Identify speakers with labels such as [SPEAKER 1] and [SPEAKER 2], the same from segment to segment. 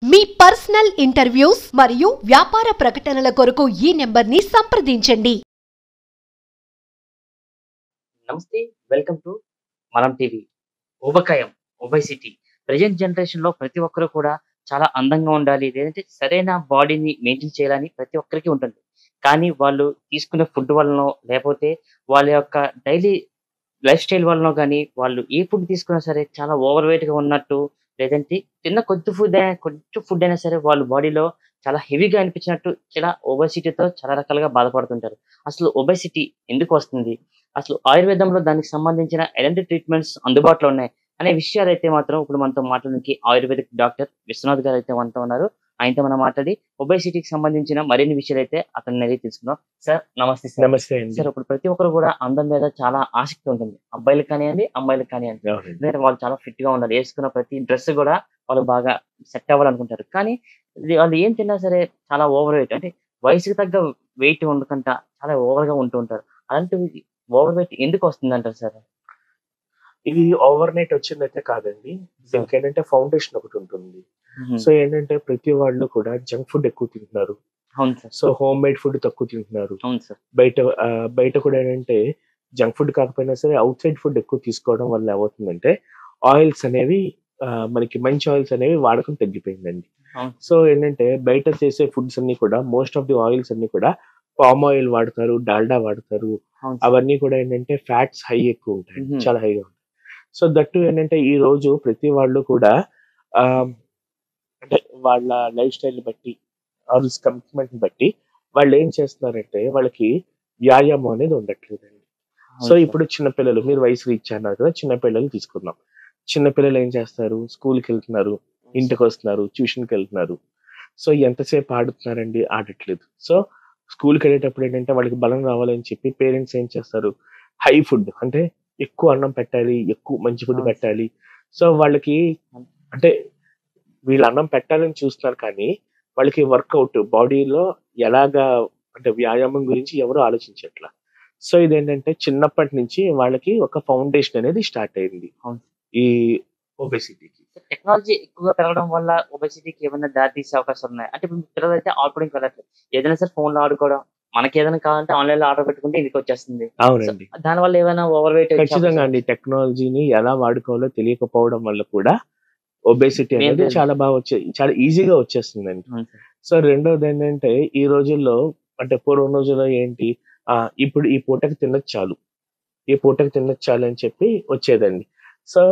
[SPEAKER 1] మీ personal interviews మరియు వ్యాపార ప్రకటనల కొరకు ఈ నెంబర్ని సంప్రదించండి.
[SPEAKER 2] నమస్తే, వెల్కమ్ టు మనం టీవీ. ఊబకాయం, ఒబెసిటీ ప్రెజెంట్ జనరేషన్ లో ప్రతి ఒక్కరు కూడా చాలా అందంగా ఉండాలి, లేదంటే సరైన బాడీని మెయింటైన్ చేయాలని ప్రతి ఒక్కరికి ఉంటుంది. కానీ వాళ్ళు తీసుకునే ఫుడ్ వలనో, లేకపోతే వాళ్ళ యొక్క డైలీ లైఫ్ స్టైల్ వలనో గానీ, వాళ్ళు ఏ ఫుడ్ తీసుకున్నా సరే చాలా ఓవర్ వెయిట్‌గా ఉన్నట్టు, లేదంటే తిన్న కొంచెం ఫుడ్ అయినా సరే వాళ్ళ బాడీలో చాలా హెవీగా అనిపించినట్టు, చాలా ఒబెసిటీతో చాలా రకాలుగా బాధపడుతుంటారు. అసలు ఒబెసిటీ ఎందుకు వస్తుంది? అసలు ఆయుర్వేదంలో దానికి సంబంధించిన ఎలాంటి ట్రీట్మెంట్స్ అందుబాటులో ఉన్నాయి? అనే విషయాలైతే మాత్రం ఇప్పుడు మనతో మాట్లాడడానికి ఆయుర్వేదిక్ డాక్టర్ విశ్వనాథ్ గారైతే మనతో ఉన్నారు. ఆయనతో మనం మాట్లాడి ఒబెసిటీకి సంబంధించిన మరిన్ని విషయాలైతే అతన్ని అడిగి తెలుసుకుందాం. సార్ నమస్తే సార్.
[SPEAKER 3] నమస్తే అండి.
[SPEAKER 2] సార్, ఇప్పుడు ప్రతి ఒక్కరు కూడా అందం మీద చాలా ఆసక్తి ఉంటుంది. అబ్బాయిలకు కానియండి, అమ్మాయిలకు కానియండి.
[SPEAKER 3] అవునండి.
[SPEAKER 2] ఎందుకంటే వాళ్ళు చాలా ఫిట్ గా ఉండాలి. వేసుకున్న ప్రతి డ్రెస్ కూడా వాళ్ళు బాగా సెట్ అవ్వాలనుకుంటారు. కానీ వాళ్ళు ఏం తిన్నా సరే చాలా ఓవర్ వెయిట్, అంటే వయసుకి తగ్గ వెయిట్ ఉండకుండా చాలా ఓవర్ గా ఉంటూ ఉంటారు. అలాంటివి ఓవర్ వెయిట్ ఎందుకు వస్తుంది అంటారు సార్?
[SPEAKER 3] ఇది ఓవర్ నైట్ వచ్చిందైతే కాదండి. దీనికి ఏంటంటే ఫౌండేషన్ ఒకటి ఉంటుంది. సో ఏంటంటే ప్రతి వాళ్ళు కూడా జంక్ ఫుడ్ ఎక్కువ తింటున్నారు.
[SPEAKER 2] అవును sir.
[SPEAKER 3] So home made food తక్కువ తింటున్నారు.
[SPEAKER 2] అవును సార్.
[SPEAKER 3] బయట కూడా ఏంటంటే జంక్ ఫుడ్ కాకపోయినా సరే అవుట్ సైడ్ ఫుడ్ ఎక్కువ తీసుకోవడం వల్ల ఏమవుతుందంటే ఆయిల్స్ అనేవి మనకి మంచి ఆయిల్స్ అనేవి వాడకం తగ్గిపోయిందండి.
[SPEAKER 2] అవును.
[SPEAKER 3] సో ఏంటంటే బయట చేసే ఫుడ్స్ అన్ని కూడా మోస్ట్ ఆఫ్ ది ఆయిల్స్ అన్ని కూడా పామ్ ఆయిల్ వాడతారు, డాల్డా వాడతారు.
[SPEAKER 2] అవును సార్.
[SPEAKER 3] అవన్నీ కూడా ఏంటంటే ఫ్యాట్స్ హై ఎక్కువ ఉంటాయి,
[SPEAKER 2] మ్మ్.
[SPEAKER 3] చాలా హైగా ఉంటాయి. సో దట్టు ఏంటంటే ఈ రోజు ప్రతి వాళ్ళు కూడా ఆ, అంటే వాళ్ళ లైఫ్ స్టైల్ బట్టి కమిట్మెంట్ బట్టి వాళ్ళు ఏం చేస్తున్నారంటే వాళ్ళకి వ్యాయామం అనేది ఉండట్లేదండి.
[SPEAKER 2] అవును
[SPEAKER 3] సో
[SPEAKER 2] సార్.
[SPEAKER 3] ఇప్పుడు చిన్నపిల్లలు, మీరు వయసు రీచ్ అన్నారు కదా, చిన్నపిల్లలు తీసుకుందాం. చిన్నపిల్లలు ఏం చేస్తారు? స్కూల్కి వెళ్తున్నారు, ఇంటికి వస్తున్నారు, ట్యూషన్కి వెళ్తున్నారు. సో ఎంతసేపు ఆడుతున్నారండి? ఆడట్లేదు. సో స్కూల్కి వెళ్ళేటప్పుడు ఏంటంటే వాళ్ళకి బలం రావాలని చెప్పి పేరెంట్స్ ఏం చేస్తారు? హై ఫుడ్, అంటే ఎక్కువ అన్నం పెట్టాలి, ఎక్కువ మంచి ఫుడ్
[SPEAKER 2] అవును సార్.
[SPEAKER 3] పెట్టాలి. సో వాళ్ళకి అంటే వీళ్ళు అన్నం పెట్టాలని చూస్తున్నారు, కానీ వాళ్ళకి వర్కౌట్ బాడీలో ఎలాగా, అంటే వ్యాయామం గురించి ఎవరు ఆలోచించట్లా. సో ఇదేంటంటే చిన్నప్పటి నుంచి వాళ్ళకి ఒక ఫౌండేషన్ అనేది స్టార్ట్ అయింది
[SPEAKER 2] అవును.
[SPEAKER 3] ఈ ఒబెసిటీకి.
[SPEAKER 2] టెక్నాలజీ ఎక్కువగా పెరగడం వల్ల ఒబెసిటీకి ఏమైనా దారి తీసే అవకాశాలు ఉన్నాయి? అంటే ఇప్పుడు పిల్లలు అయితే ఆడుకోవడానికి వెళ్ళట్లేదు. ఏదైనా సరే ఫోన్ లో ఆడుకోవడం, మనకి ఏదైనా కావాలంటే ఆన్లైన్ లో ఆర్డర్ పెట్టుకుంటే ఇంటికి వచ్చేస్తుంది. సో
[SPEAKER 3] అవునండి,
[SPEAKER 2] దాని వల్ల ఏమైనా ఓవర్ వెయిట్
[SPEAKER 3] ఖచ్చితంగా అండి. టెక్నాలజీని ఎలా వాడుకోవాలో తెలియకపోవడం వల్ల కూడా ఒబేసిటీ అనేది
[SPEAKER 2] మెయింటైన్.
[SPEAKER 3] చాలా బాగా చాలా ఈజీగా వచ్చేస్తుందండి.
[SPEAKER 2] అవును సార్.
[SPEAKER 3] సో రెండోది ఏంటంటే ఈ రోజుల్లో, అంటే పూర్వం రోజుల్లో ఏంటి, ఇప్పుడు ఈ పూటకి తినొచ్చు చాలు, ఈ పూటకి తినొచ్చు చాలు అని చెప్పి వచ్చేదండి. సో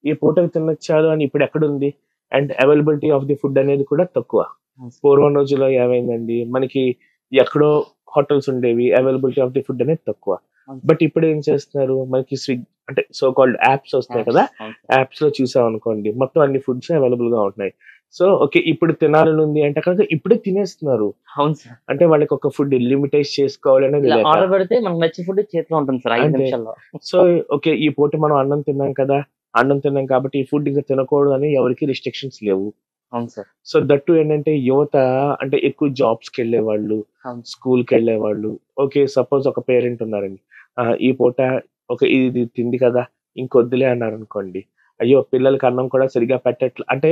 [SPEAKER 3] ఈ పూటకి తినొచ్చు చాలు అని ఇప్పుడు ఎక్కడుంది? And availability of the food అనేది కూడా తక్కువ.
[SPEAKER 2] అవును సార్.
[SPEAKER 3] పూర్వం రోజుల్లో ఏమైందండి, మనకి ఎక్కడో హోటల్స్ ఉండేవి, అవైలబిలిటీ ఆఫ్ ది ఫుడ్ అనేది తక్కువ.
[SPEAKER 2] అవును
[SPEAKER 3] బట్ ఇప్పుడు ఏం చేస్తున్నారు, మనకి స్విగ్ అంటే సో కాల్డ్ యాప్స్ వస్తున్నాయి
[SPEAKER 2] సార్.
[SPEAKER 3] కదా,
[SPEAKER 2] అవును సార్.
[SPEAKER 3] యాప్స్ లో చూసాం అనుకోండి మొత్తం అన్ని ఫుడ్స్ అవైలబుల్ గా ఉంటున్నాయి. సో ఓకే, ఇప్పుడు తినాలని ఉంది అంటే కనుక ఇప్పుడే తినేస్తున్నారు.
[SPEAKER 2] అవును సార్.
[SPEAKER 3] అంటే వాళ్ళకి ఒక ఫుడ్ లిమిటైజ్ చేసుకోవాలనేది
[SPEAKER 2] ఇలా
[SPEAKER 3] లేక.
[SPEAKER 2] ఆర్డర్ పెడితే మనకు నచ్చిన ఫుడ్ చేతిలో ఉంటుంది సార్ 5
[SPEAKER 3] అంతే.
[SPEAKER 2] నిమిషాల్లో.
[SPEAKER 3] సో ఓకే, ఈ పూట మనం అన్నం తిన్నాం కదా, అన్నం తిన్నాం కాబట్టి ఈ ఫుడ్ ఇంకా తినకూడదు అని ఎవరికి రిస్ట్రిక్షన్స్ లేవు.
[SPEAKER 2] అవును సార్.
[SPEAKER 3] సో దట్టు ఏంటంటే యువత అంటే ఎక్కువ జాబ్స్కి వెళ్ళే వాళ్ళు,
[SPEAKER 2] అవును.
[SPEAKER 3] స్కూల్కి వెళ్ళే వాళ్ళు. ఓకే, సపోజ్ ఒక పేరెంట్ ఉన్నారండి, ఈ పూట ఒక ఇది తింది కదా ఇంకొద్దులే అన్నారు అనుకోండి, అయ్యో పిల్లలకి అన్నం కూడా సరిగా పెట్టట్లే అంటే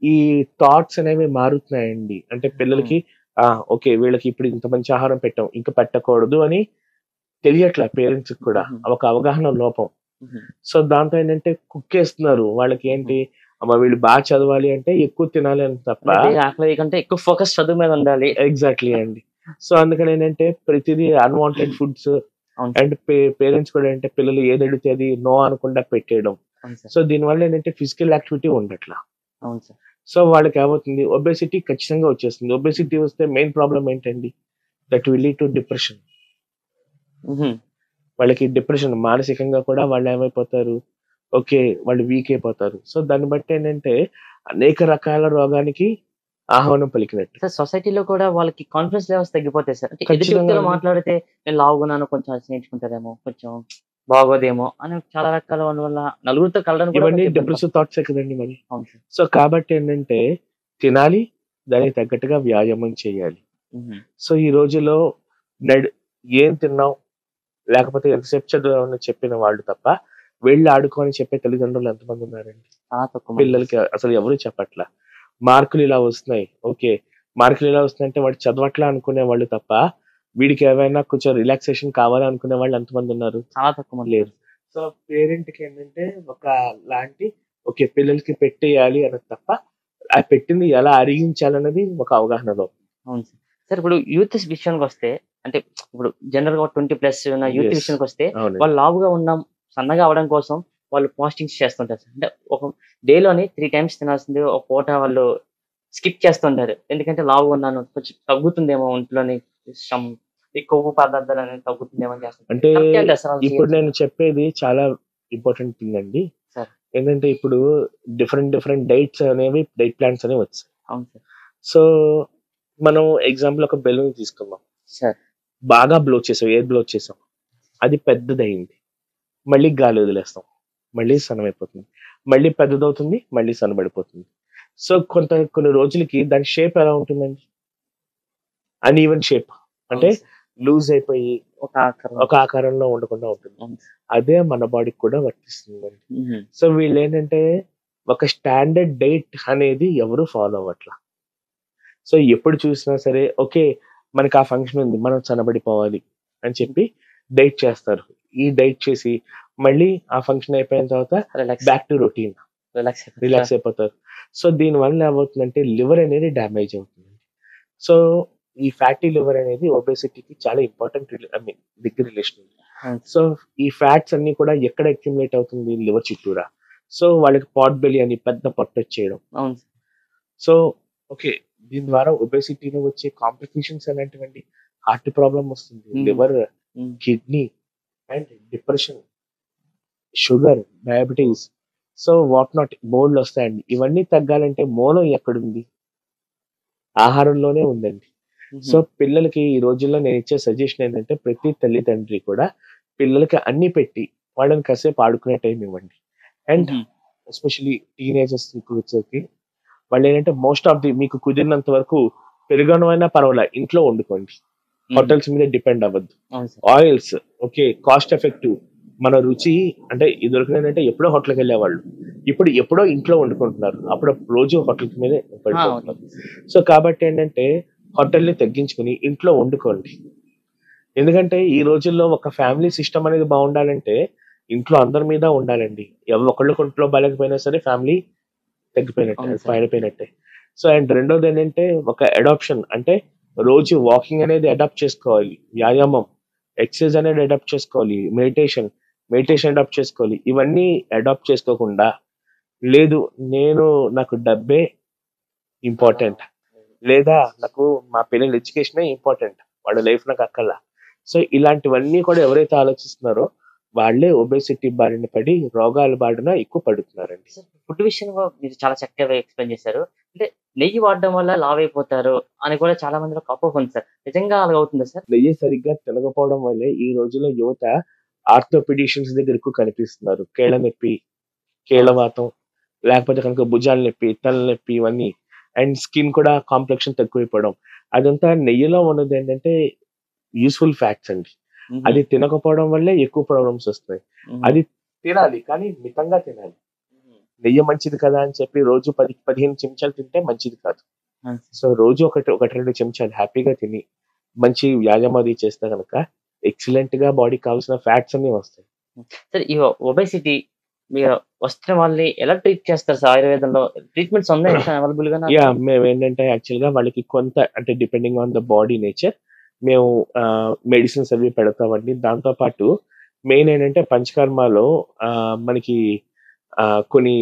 [SPEAKER 3] ఈ థాట్స్ అనేవి మారుతున్నాయండి. అంటే పిల్లలకి ఓకే, వీళ్ళకి ఇప్పుడు ఇంత మంచి ఆహారం పెట్టాం ఇంకా పెట్టకూడదు అని తెలియట్లే పేరెంట్స్ కూడా,
[SPEAKER 2] మ్మ్.
[SPEAKER 3] ఒక అవగాహన లోపం.
[SPEAKER 2] మ్మ్.
[SPEAKER 3] సో దాంతో ఏంటంటే కుక్కేస్తున్నారు. వాళ్ళకి ఏంటి, అమ్మ వీళ్ళు బాగా చదవాలి అంటే ఎక్కువ తినాలి అని తప్ప.
[SPEAKER 2] అంటే ఆకలి కంటే ఎక్కువ ఫోకస్ చదువు మీద ఉండాలి.
[SPEAKER 3] ఎగ్జాక్ట్లీ అండి. సో అందుకని ఏంటంటే ప్రతిదీ అన్వాంటెడ్ ఫుడ్స్.
[SPEAKER 2] అవును సార్.
[SPEAKER 3] అండ్ పేరెంట్స్ కూడా ఏంటంటే పిల్లలు ఏది అడిగితే అది నో అనకుండా పెట్టేయడం.
[SPEAKER 2] అవును సార్.
[SPEAKER 3] సో దీనివల్ల ఏంటంటే ఫిజికల్ యాక్టివిటీ ఉండట్లా.
[SPEAKER 2] అవును సార్.
[SPEAKER 3] సో వాళ్ళకి ఏమవుతుంది, ఒబేసిటీ ఖచ్చితంగా వచ్చేస్తుంది. ఒబేసిటీ వస్తే మెయిన్ ప్రాబ్లం ఏంటండి, that will lead to depression.
[SPEAKER 2] మ్మ్.
[SPEAKER 3] వాళ్ళకి డిప్రెషన్, మానసికంగా కూడా వాళ్ళు ఏమైపోతారు, ఓకే వాళ్ళు వీక్ అయిపోతారు. సో దాన్ని బట్టి ఏంటంటే అనేక రకాల రోగానికి ఆహ్వానం పలికినట్టు.
[SPEAKER 2] సార్, సొసైటీలో కూడా వాళ్ళకి కాన్ఫిడెన్స్ లెవెల్స్ తగ్గిపోతాయి సార్. అంటే ఎదుటి
[SPEAKER 3] ఖచ్చితంగా
[SPEAKER 2] వ్యక్తితో
[SPEAKER 3] అండి.
[SPEAKER 2] మాట్లాడితే నేను లావుగున్నాను, కొంచెం నేర్చుకుంటారేమో, కొంచెం బాగోదేమో అని చాలా రకాల వల్ల నలుగురితో కలవడానికి కూడా
[SPEAKER 3] ఇవన్నీ
[SPEAKER 2] కొంచెం ఇబ్బంది
[SPEAKER 3] డిప్రెసివ్ థాట్సే కదండి మరి.
[SPEAKER 2] పడతారు. అవును సార్.
[SPEAKER 3] సో కాబట్టి ఏంటంటే తినాలి, దానికి తగ్గట్టుగా వ్యాయామం చేయాలి.
[SPEAKER 2] మ్మ్.
[SPEAKER 3] సో ఈ రోజుల్లో నడు ఏం తిన్నావు, లేకపోతే ఎంతసేపు చదివామని చెప్పిన వాళ్ళు తప్ప వెళ్ళి ఆడుకోని చెప్పే తల్లిదండ్రులు ఎంతమంది ఉన్నారండి?
[SPEAKER 2] చాలా తక్కువ మంది.
[SPEAKER 3] పిల్లలకి అసలు ఎవరు చెప్పట్లా. మార్కులు ఇలా వస్తున్నాయి, ఓకే మార్కులు ఇలా వస్తున్నాయంటే వాడు చదవట్లా అనుకునే వాళ్ళు తప్ప వీడికి ఏమైనా కొంచెం రిలాక్సేషన్ కావాలి అనుకునే వాళ్ళు ఎంతమంది ఉన్నారు?
[SPEAKER 2] చాలా తక్కువ మంది
[SPEAKER 3] లేరు. సో పేరెంట్ కి ఏంటంటే ఒక లాంటి ఓకే పిల్లలకి పెట్టేయాలి అన్నది తప్ప ఆ పెట్టింది ఎలా అరిగించాలన్నది ఒక అవగాహన లోపం.
[SPEAKER 2] అవును సార్. సార్ ఇప్పుడు యూత్ విషయానికి వస్తే అంటే ఇప్పుడు జనరల్ గా 20+ ఉన్న యూత్
[SPEAKER 3] Yes.
[SPEAKER 2] విషయానికి వస్తే
[SPEAKER 3] అవునండి.
[SPEAKER 2] వాళ్ళు లావుగా ఉన్నాం సన్నగా అవడం కోసం వాళ్ళు ఫాస్టింగ్స్ చేస్తుంటారు సార్. అంటే ఒక డేలోని 3 టైమ్స్ తినాల్సింది ఒక పూట వాళ్ళు స్కిప్ చేస్తుంటారు. ఎందుకంటే లావుగా ఉన్నాను కొంచెం తగ్గుతుందేమో ఒంట్లోని some ఈ కొవ్వు పదార్థాలు అనేది తగ్గుతుందేమో అని చేస్తుంటారు.
[SPEAKER 3] అంటే
[SPEAKER 2] కరెక్టే అంటారా సార్ వాళ్ళు
[SPEAKER 3] ఇప్పుడు
[SPEAKER 2] చేయొచ్చు?
[SPEAKER 3] నేను చెప్పేది చాలా ఇంపార్టెంట్ థింగ్ అండి.
[SPEAKER 2] సార్
[SPEAKER 3] ఏంటంటే ఇప్పుడు డిఫరెంట్ డైట్స్ అనేవి డైట్ ప్లాన్స్ అనేవి వచ్చాయి.
[SPEAKER 2] అవును సార్.
[SPEAKER 3] సో మనం ఎగ్జాంపుల్ ఒక బెలూన్ తీసుకుందాం,
[SPEAKER 2] సార్
[SPEAKER 3] బాగా బ్లో చేసాం, ఎయిర్ బ్లో చేసాం, అది పెద్దదయింది, మళ్ళీ గాలి వదిలేస్తాం, మళ్ళీ సన్నమైపోతుంది, మళ్ళీ పెద్దదవుతుంది, మళ్ళీ సన్నబడిపోతుంది. సో కొన్ని రోజులకి దాని షేప్ ఎలా ఉంటుందండి? అన్ఈవెన్ షేప్, అంటే
[SPEAKER 2] అవును సార్.
[SPEAKER 3] లూజ్ అయిపోయి
[SPEAKER 2] ఒక ఆకారం.
[SPEAKER 3] ఒక ఆకారంలో ఉండకుండా ఉంటుంది.
[SPEAKER 2] అవును సార్.
[SPEAKER 3] అదే మన బాడీకి కూడా వర్తిస్తుందండి.
[SPEAKER 2] మ్మ్.
[SPEAKER 3] సో వీళ్ళు ఏంటంటే ఒక స్టాండర్డ్ డైట్ అనేది ఎవరు ఫాలో అవ్వట్లా. సో ఎప్పుడు చూసినా సరే ఓకే మనకి ఆ ఫంక్షన్ ఉంది మనం సన్నబడిపోవాలి అని చెప్పి డైట్ చేస్తారు. ఈ డైట్ చేసి మళ్ళీ ఆ ఫంక్షన్ అయిపోయిన తర్వాత
[SPEAKER 2] relax
[SPEAKER 3] back to routine relax అయిపోతారు. సో దీనివల్ల ఏమవుతుందంటే లివర్ అనేది డ్యామేజ్ అవుతుంది. సో ఈ ఫ్యాటీ లివర్ అనేది ఒబేసిటీకి చాలా ఇంపార్టెంట్ దగ్గర రిలేషన్ ఉంది.
[SPEAKER 2] అవును
[SPEAKER 3] సో ఈ ఫ్యాట్స్ అన్ని కూడా ఎక్కడ అక్యుములేట్ అవుతుంది? లివర్ చుట్టూరా. సో వాళ్ళకి పాట్ బెలి అని పెద్ద పొట్ట వచ్చేయడం.
[SPEAKER 2] అవును సార్.
[SPEAKER 3] సో ఓకే దీని ద్వారా ఒబేసిటీలో వచ్చే కాంప్లికేషన్స్ అనేటువంటి హార్ట్ ప్రాబ్లం వస్తుంది,
[SPEAKER 2] Hmm.
[SPEAKER 3] Liver,
[SPEAKER 2] hmm.
[SPEAKER 3] Kidney and depression, sugar, diabetes, so what not బోర్డులు వస్తాయండి. ఇవన్నీ తగ్గాలంటే మూలం ఎక్కడుంది? ఆహారంలోనే ఉందండి. సో పిల్లలకి ఈ రోజుల్లో నేను ఇచ్చే సజెషన్ ఏంటంటే ప్రతి తల్లిదండ్రి కూడా పిల్లలకి అన్ని పెట్టి వాళ్ళని కాసేపు ఆడుకునే టైం ఇవ్వండి. And
[SPEAKER 2] hmm.
[SPEAKER 3] ఎస్పెషలీ టీనేజర్స్ వచ్చేసరికి వాళ్ళు ఏంటంటే మోస్ట్ ఆఫ్ ది మీకు కుదిరినంత వరకు పెరుగనమైనా పర్వాలే ఇంట్లో వండుకోండి, హోటల్స్ మీద డిపెండ్ అవ్వద్దు.
[SPEAKER 2] అవును sir.
[SPEAKER 3] Oils okay cost effective, మన రుచి అంటే ఇదివరకు ఏంటంటే ఎప్పుడో హోటల్కి వెళ్ళేవాళ్ళు, ఇప్పుడు ఎప్పుడో ఇంట్లో వండుకుంటున్నారు, అప్పుడు రోజు హోటల్ మీదే పడిపోతున్నారు. సో కాబట్టి ఏంటంటే హోటల్ని తగ్గించుకుని ఇంట్లో వండుకోండి. ఎందుకంటే ఈ రోజుల్లో ఒక ఫ్యామిలీ సిస్టమ్ అనేది బాగుండాలంటే ఇంట్లో అందరి మీద ఉండాలండి. ఒకళ్ళకి ఒంట్లో బాగాలేకపోయినా సరే ఫ్యామిలీ తగ్గిపోయినట్టే,
[SPEAKER 2] అవును సార్.
[SPEAKER 3] పడిపోయినట్టే. సో అండ్ రెండోది ఏంటంటే ఒక అడాప్షన్, అంటే రోజు వాకింగ్ అనేది అడాప్ట్ చేసుకోవాలి, వ్యాయామం ఎక్సర్సైజ్ అనేది అడాప్ట్ చేసుకోవాలి, మెడిటేషన్ అడాప్ట్ చేసుకోవాలి. ఇవన్నీ అడాప్ట్ చేసుకోకుండా లేదు నాకు డబ్బే ఇంపార్టెంట్, లేదా నాకు మా పిల్లల ఎడ్యుకేషనే ఇంపార్టెంట్, వాళ్ళ లైఫ్ నాకు అక్కర్లా. సో ఇలాంటివన్నీ కూడా ఎవరైతే ఆలోచిస్తున్నారో వాళ్ళే ఒబేసిటీ బారిన పడి రోగాల బారిన ఎక్కువ పడుతున్నారండి.
[SPEAKER 2] సార్ ఫుడ్ విషయంలో మీరు చాలా చక్కగా ఎక్స్ప్లెయిన్ చేశారు. అంటే నెయ్యి వాడడం వల్ల లావ్ అయిపోతారు అని కూడా చాలా మందిలో ఒక అపోహ ఉంది సార్. నిజంగా అలాగ అవుతుందా సార్?
[SPEAKER 3] నెయ్యి సరిగ్గా తినకపోవడం వల్లే ఈ రోజుల్లో యువత ఆర్థోపెడిషియన్స్ దగ్గర ఎక్కువ కనిపిస్తున్నారు. కేళ్ల నొప్పి, కేళ్లవాతం, లేకపోతే కనుక భుజాల నొప్పి, తలనొప్పి, ఇవన్నీ అండ్ స్కిన్ కూడా కాంప్లెక్షన్ తక్కువైపోవడం. అదంతా నెయ్యిలో ఉన్నది ఏంటంటే యూస్ఫుల్ ఫ్యాక్ట్స్ అండి.
[SPEAKER 2] మ్మ్.
[SPEAKER 3] అది తినకపోవడం వల్లే ఎక్కువ ప్రాబ్లమ్స్ వస్తాయి.
[SPEAKER 2] మ్మ్.
[SPEAKER 3] అది తినాలి కానీ మితంగా తినాలి.
[SPEAKER 2] మ్మ్.
[SPEAKER 3] నెయ్యి మంచిది కదా అని చెప్పి రోజు 10-15 చెంచాలు తింటే మంచిది కాదు.
[SPEAKER 2] అవును సార్.
[SPEAKER 3] సో రోజు ఒకటి 2 చెంచాలు హ్యాపీగా తిని మంచి వ్యాయామం అది చేస్తే కనుక ఎక్సలెంట్ గా బాడీకి కావాల్సిన ఫ్యాట్స్ అన్ని వస్తాయి.
[SPEAKER 2] సార్ ఈ ఒబేసిటీ మీరు వస్తున్న వాళ్ళని ఎలా ట్రీట్ చేస్తారు సార్? ఆయుర్వేదంలో ట్రీట్మెంట్స్ ఉన్నాయి అవైలబుల్ గా?
[SPEAKER 3] యా మేము ఏంటంటే యాక్చువల్ గా వాళ్ళకి కొంత అంటే depending on the body nature మేము మెడిసిన్స్ అవి పెడతామండి. దాంతో పాటు మెయిన్ ఏంటంటే పంచకర్మలో మనకి కొన్ని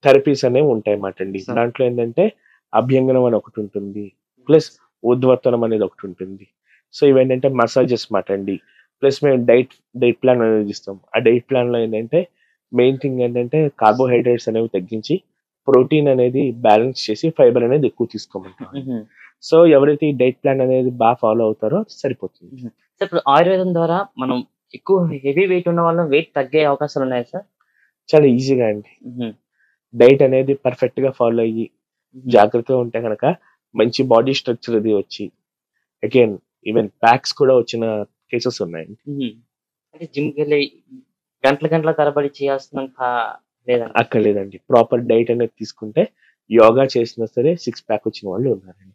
[SPEAKER 3] థెరపీస్ అనేవి ఉంటాయి అన్నమాట అండి.
[SPEAKER 2] Sir.
[SPEAKER 3] దాంట్లో ఏంటంటే అభ్యంగనం అని ఒకటి ఉంటుంది, ప్లస్ ఉద్వర్తనం అనేది ఒకటి ఉంటుంది. సో ఇవేంటంటే మసాజెస్ మాట అండి. ప్లస్ మేము డైట్ ప్లాన్ అనేది ఇస్తాం. ఆ డైట్ ప్లాన్ లో ఏంటంటే మెయిన్ థింగ్ ఏంటంటే కార్బోహైడ్రేట్స్ అనేవి తగ్గించి ప్రోటీన్ అనేది బ్యాలెన్స్ చేసి ఫైబర్ అనేది ఎక్కువ తీసుకోమంటాం.
[SPEAKER 2] మ్మ్.
[SPEAKER 3] సో ఎవరైతే ఈ డైట్ ప్లాన్ అనేది బాగా ఫాలో అవుతారో సరిపోతుంది.
[SPEAKER 2] సార్ ఇప్పుడు ఆయుర్వేదం ద్వారా మనం ఎక్కువ హెవీ వెయిట్ ఉన్న వాళ్ళం వెయిట్ తగ్గే అవకాశాలు ఉన్నాయా సార్?
[SPEAKER 3] చాలా ఈజీగా అండి.
[SPEAKER 2] మ్మ్.
[SPEAKER 3] డైట్ అనేది పర్ఫెక్ట్ గా ఫాలో అయ్యి జాగ్రత్తగా ఉంటే కనుక మంచి బాడీ స్ట్రక్చర్ అది వచ్చి అగైన్ ఈవెన్ ప్యాక్స్ కూడా వచ్చిన కేసెస్ ఉన్నాయండి.
[SPEAKER 2] మ్మ్. అంటే జిమ్ వెళ్ళి గంటల తరబడి చేయాల్సినంత లేదండి.
[SPEAKER 3] అక్కర్లేదండి. ప్రాపర్ డైట్ అనేది తీసుకుంటే యోగా చేసినా సరే 6 ప్యాక్ వచ్చిన వాళ్ళు ఉన్నారండి.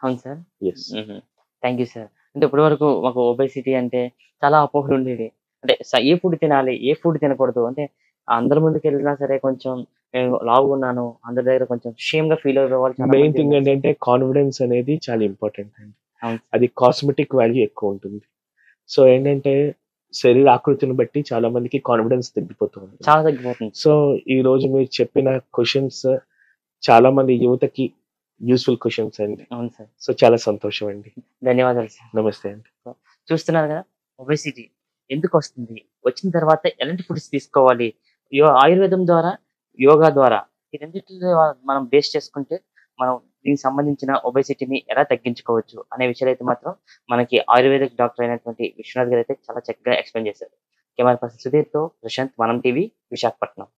[SPEAKER 2] అవును sir.
[SPEAKER 3] Yes.
[SPEAKER 2] Thank you sir. అంటే ఇప్పటి వరకు మాకు ఒబేసిటీ అంటే చాలా అపోహలు ఉండేవి. అంటే ఏ ఫుడ్ తినాలి? ఏ ఫుడ్ తినకూడదు? అంటే అందరి ముందుకెళ్ళినా సరే కొంచెం నేను లావుగున్నాను. అందరి దగ్గర కొంచెం షేమ్‌గా ఫీల్ అయ్యే వాళ్ళు చాలా
[SPEAKER 3] మెయిన్
[SPEAKER 2] మంది
[SPEAKER 3] థింగ్
[SPEAKER 2] ఉన్నారు సార్.
[SPEAKER 3] ఏంటంటే కాన్ఫిడెన్స్ అనేది చాలా ఇంపార్టెంట్ అండి.
[SPEAKER 2] అవును సార్.
[SPEAKER 3] అది కాస్మెటిక్ వాల్యూ ఎక్కువ ఉంటుంది. సో ఏంటంటే శరీర ఆకృతిని బట్టి చాలా మందికి కాన్ఫిడెన్స్ తగ్గిపోతూ ఉంటుంది.
[SPEAKER 2] చాలా తగ్గిపోతుంది.
[SPEAKER 3] సో ఈ రోజు మీరు చెప్పిన క్వెషన్స్ చాలా మంది యువతకి యూజ్‌ఫుల్ క్వెషన్స్ అండి.
[SPEAKER 2] అవును సార్.
[SPEAKER 3] సో చాలా సంతోషం అండి.
[SPEAKER 2] ధన్యవాదాలు సార్.
[SPEAKER 3] నమస్తే అండి.
[SPEAKER 2] చూస్తున్నారు కదా! ఒబేసిటీ ఎందుకొస్తుంది? వచ్చిన తర్వాత ఎలాంటి ఫుడ్స్ తీసుకోవాలి? ఆయుర్వేదం ద్వారా, యోగా ద్వారా ఈ రెండిట్లో మనం బేస్ చేసుకుంటే మనం దీనికి సంబంధించిన ఒబేసిటీని ఎలా తగ్గించుకోవచ్చు అనే విషయాలైతే మాత్రం మనకి ఆయుర్వేదిక్ డాక్టర్ అయినటువంటి విశ్వనాథ్ గారైతే చాలా చక్కగా ఎక్స్‌ప్లెయిన్ చేశారు. కెమెరా పర్సన్ సుధీర్‌తో ప్రశాంత్, మనం టీవీ, విశాఖపట్నం.